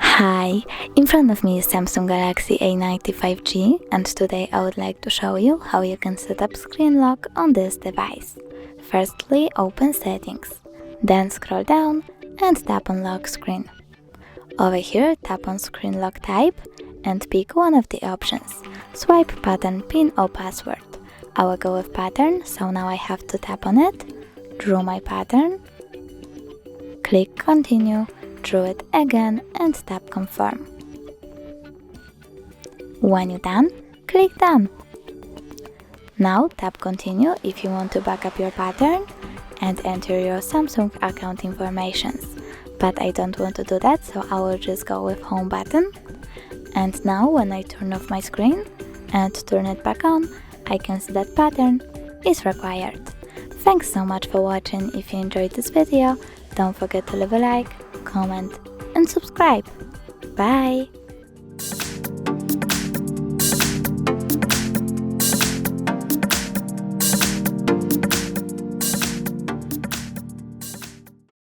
Hi, in front of me is Samsung Galaxy A90 5G, and today I would like to show you how you can set up screen lock on this device. Firstly, open Settings, then scroll down and tap on Lock Screen. Over here, tap on Screen Lock Type and pick one of the options, Swipe, Pattern, PIN or Password. I will go with Pattern, so now I have to tap on it, draw my pattern, click Continue, draw it again and tap Confirm. When you're done, click Done. Now tap Continue if you want to back up your pattern and enter your Samsung account informations. But I don't want to do that, so I will just go with Home button. And now when I turn off my screen and turn it back on, I can see that pattern is required. Thanks so much for watching. If you enjoyed this video, don't forget to leave a like, comment and subscribe. Bye!